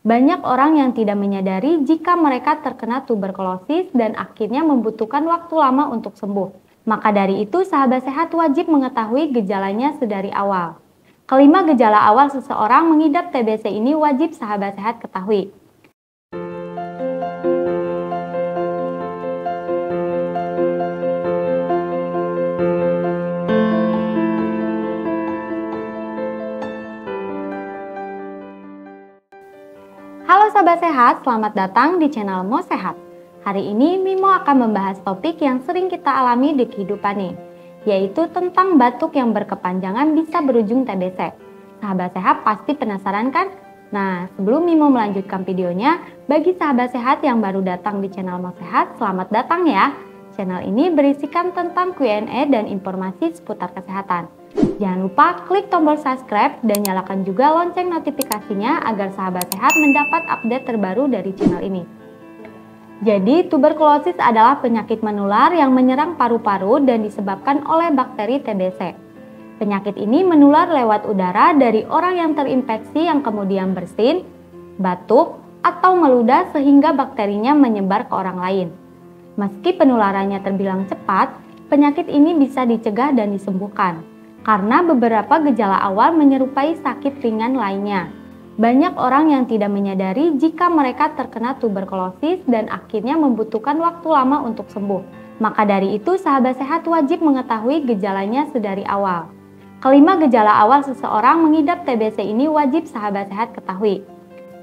Banyak orang yang tidak menyadari jika mereka terkena tuberkulosis dan akhirnya membutuhkan waktu lama untuk sembuh. Maka dari itu, sahabat sehat wajib mengetahui gejalanya sedari awal. Kelima gejala awal seseorang mengidap TBC ini wajib sahabat sehat ketahui. Halo sahabat sehat, selamat datang di channel Mo Sehat. Hari ini Mimo akan membahas topik yang sering kita alami di kehidupan nih, yaitu tentang batuk yang berkepanjangan bisa berujung TBC. Sahabat sehat pasti penasaran kan? Nah, sebelum Mimo melanjutkan videonya, bagi sahabat sehat yang baru datang di channel Mo Sehat, selamat datang ya. Channel ini berisikan tentang Q&A dan informasi seputar kesehatan. Jangan lupa klik tombol subscribe dan nyalakan juga lonceng notifikasinya agar sahabat sehat mendapat update terbaru dari channel ini. Jadi, tuberkulosis adalah penyakit menular yang menyerang paru-paru dan disebabkan oleh bakteri TBC. Penyakit ini menular lewat udara dari orang yang terinfeksi yang kemudian bersin, batuk, atau meludah sehingga bakterinya menyebar ke orang lain. Meski penularannya terbilang cepat, penyakit ini bisa dicegah dan disembuhkan. Karena beberapa gejala awal menyerupai sakit ringan lainnya. Banyak orang yang tidak menyadari jika mereka terkena tuberkulosis dan akhirnya membutuhkan waktu lama untuk sembuh. Maka dari itu, sahabat sehat wajib mengetahui gejalanya sedari awal. Kelima gejala awal seseorang mengidap TBC ini wajib sahabat sehat ketahui.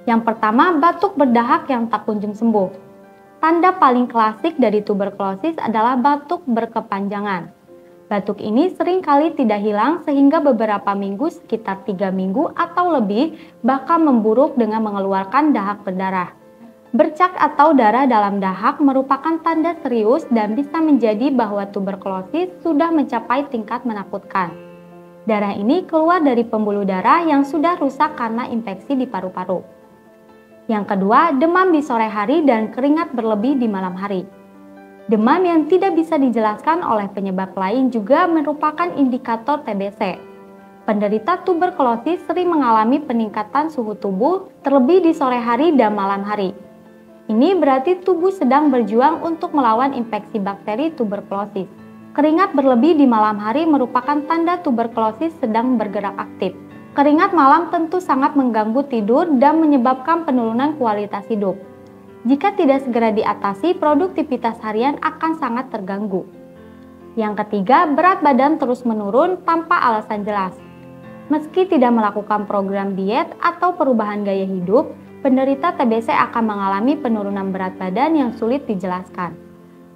Yang pertama, batuk berdahak yang tak kunjung sembuh. Tanda paling klasik dari tuberkulosis adalah batuk berkepanjangan. Batuk ini sering kali tidak hilang sehingga beberapa minggu, sekitar 3 minggu atau lebih, bahkan memburuk dengan mengeluarkan dahak berdarah. Bercak atau darah dalam dahak merupakan tanda serius dan bisa menjadi bahwa tuberkulosis sudah mencapai tingkat menakutkan. Darah ini keluar dari pembuluh darah yang sudah rusak karena infeksi di paru-paru. Yang kedua, demam di sore hari dan keringat berlebih di malam hari. Demam yang tidak bisa dijelaskan oleh penyebab lain juga merupakan indikator TBC. Penderita tuberkulosis sering mengalami peningkatan suhu tubuh terlebih di sore hari dan malam hari. Ini berarti tubuh sedang berjuang untuk melawan infeksi bakteri tuberkulosis. Keringat berlebih di malam hari merupakan tanda tuberkulosis sedang bergerak aktif. Keringat malam tentu sangat mengganggu tidur dan menyebabkan penurunan kualitas hidup. Jika tidak segera diatasi, produktivitas harian akan sangat terganggu. Yang ketiga, berat badan terus menurun tanpa alasan jelas. Meski tidak melakukan program diet atau perubahan gaya hidup, penderita TBC akan mengalami penurunan berat badan yang sulit dijelaskan.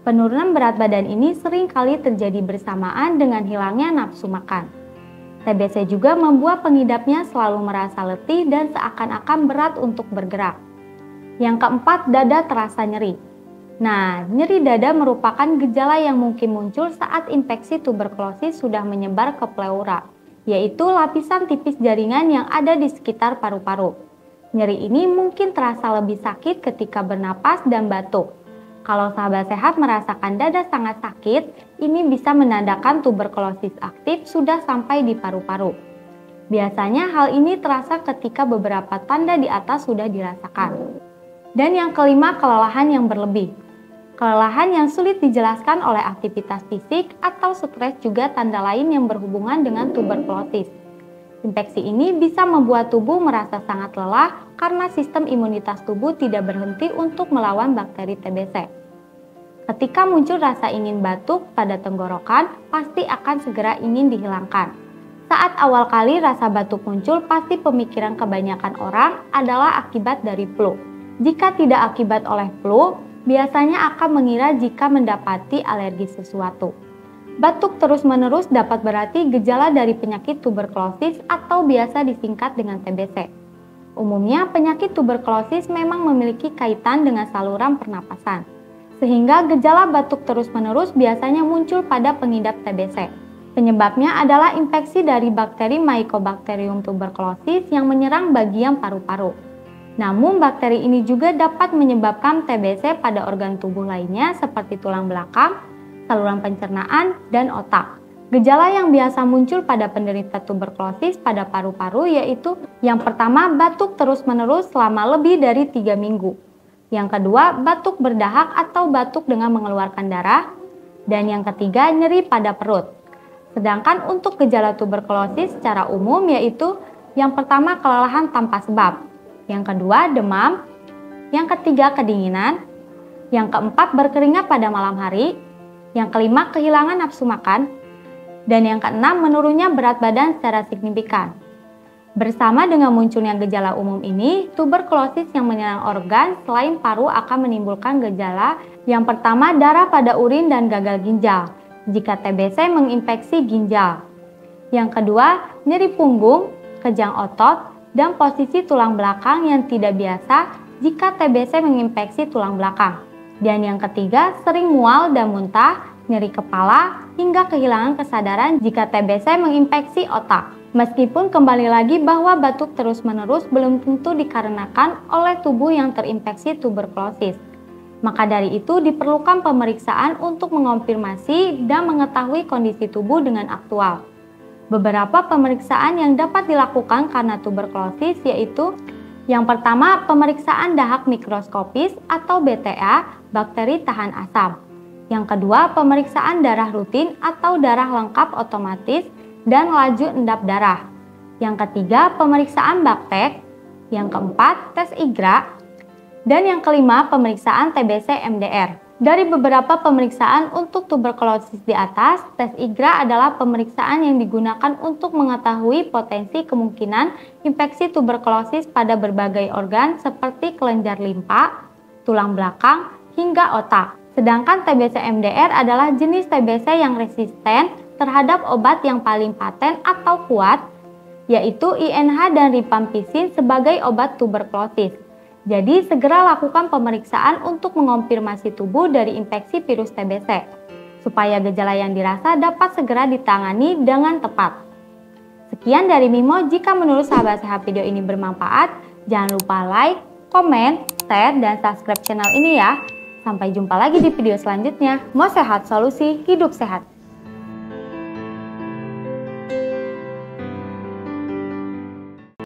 Penurunan berat badan ini sering kali terjadi bersamaan dengan hilangnya nafsu makan. TBC juga membuat pengidapnya selalu merasa letih dan seakan-akan berat untuk bergerak. Yang keempat, dada terasa nyeri. Nah, nyeri dada merupakan gejala yang mungkin muncul saat infeksi tuberkulosis sudah menyebar ke pleura, yaitu lapisan tipis jaringan yang ada di sekitar paru-paru. Nyeri ini mungkin terasa lebih sakit ketika bernapas dan batuk. Kalau sahabat sehat merasakan dada sangat sakit, ini bisa menandakan tuberkulosis aktif sudah sampai di paru-paru. Biasanya hal ini terasa ketika beberapa tanda di atas sudah dirasakan. Dan yang kelima, kelelahan yang berlebih. Kelelahan yang sulit dijelaskan oleh aktivitas fisik atau stres juga tanda lain yang berhubungan dengan tuberkulosis. Infeksi ini bisa membuat tubuh merasa sangat lelah karena sistem imunitas tubuh tidak berhenti untuk melawan bakteri TBC. Ketika muncul rasa ingin batuk pada tenggorokan, pasti akan segera ingin dihilangkan. Saat awal kali rasa batuk muncul, pasti pemikiran kebanyakan orang adalah akibat dari flu. Jika tidak akibat oleh flu, biasanya akan mengira jika mendapati alergi sesuatu. Batuk terus-menerus dapat berarti gejala dari penyakit tuberkulosis atau biasa disingkat dengan TBC. Umumnya penyakit tuberkulosis memang memiliki kaitan dengan saluran pernapasan, sehingga gejala batuk terus-menerus biasanya muncul pada pengidap TBC. Penyebabnya adalah infeksi dari bakteri Mycobacterium tuberculosis yang menyerang bagian paru-paru. Namun bakteri ini juga dapat menyebabkan TBC pada organ tubuh lainnya seperti tulang belakang, saluran pencernaan, dan otak. Gejala yang biasa muncul pada penderita tuberkulosis pada paru-paru yaitu yang pertama, batuk terus-menerus selama lebih dari 3 minggu. Yang kedua, batuk berdahak atau batuk dengan mengeluarkan darah. Dan yang ketiga, nyeri pada perut. Sedangkan untuk gejala tuberkulosis secara umum yaitu yang pertama, kelelahan tanpa sebab. Yang kedua, demam. Yang ketiga, kedinginan. Yang keempat, berkeringat pada malam hari. Yang kelima, kehilangan nafsu makan. Dan yang keenam, menurunnya berat badan secara signifikan. Bersama dengan munculnya gejala umum ini, tuberkulosis yang menyerang organ selain paru akan menimbulkan gejala yang pertama, darah pada urin dan gagal ginjal jika TBC menginfeksi ginjal. Yang kedua, nyeri punggung, kejang otot, dan posisi tulang belakang yang tidak biasa jika TBC menginfeksi tulang belakang. Dan yang ketiga, sering mual dan muntah, nyeri kepala, hingga kehilangan kesadaran jika TBC menginfeksi otak. Meskipun kembali lagi bahwa batuk terus-menerus belum tentu dikarenakan oleh tubuh yang terinfeksi tuberkulosis. Maka dari itu diperlukan pemeriksaan untuk mengonfirmasi dan mengetahui kondisi tubuh dengan aktual. Beberapa pemeriksaan yang dapat dilakukan karena tuberkulosis yaitu yang pertama, pemeriksaan dahak mikroskopis atau BTA, bakteri tahan asam. Yang kedua, pemeriksaan darah rutin atau darah lengkap otomatis dan laju endap darah. Yang ketiga, pemeriksaan baktek. Yang keempat, tes IGRA. Dan yang kelima, pemeriksaan TBC MDR. Dari beberapa pemeriksaan untuk tuberkulosis di atas, tes IGRA adalah pemeriksaan yang digunakan untuk mengetahui potensi kemungkinan infeksi tuberkulosis pada berbagai organ seperti kelenjar limpa, tulang belakang, hingga otak. Sedangkan TBC MDR adalah jenis TBC yang resisten terhadap obat yang paling paten atau kuat, yaitu INH dan rifampicin sebagai obat tuberkulosis. Jadi segera lakukan pemeriksaan untuk mengonfirmasi tubuh dari infeksi virus TBC, supaya gejala yang dirasa dapat segera ditangani dengan tepat. Sekian dari Mimo, jika menurut sahabat sehat video ini bermanfaat, jangan lupa like, komen, share, dan subscribe channel ini ya. Sampai jumpa lagi di video selanjutnya. Mau sehat, solusi hidup sehat.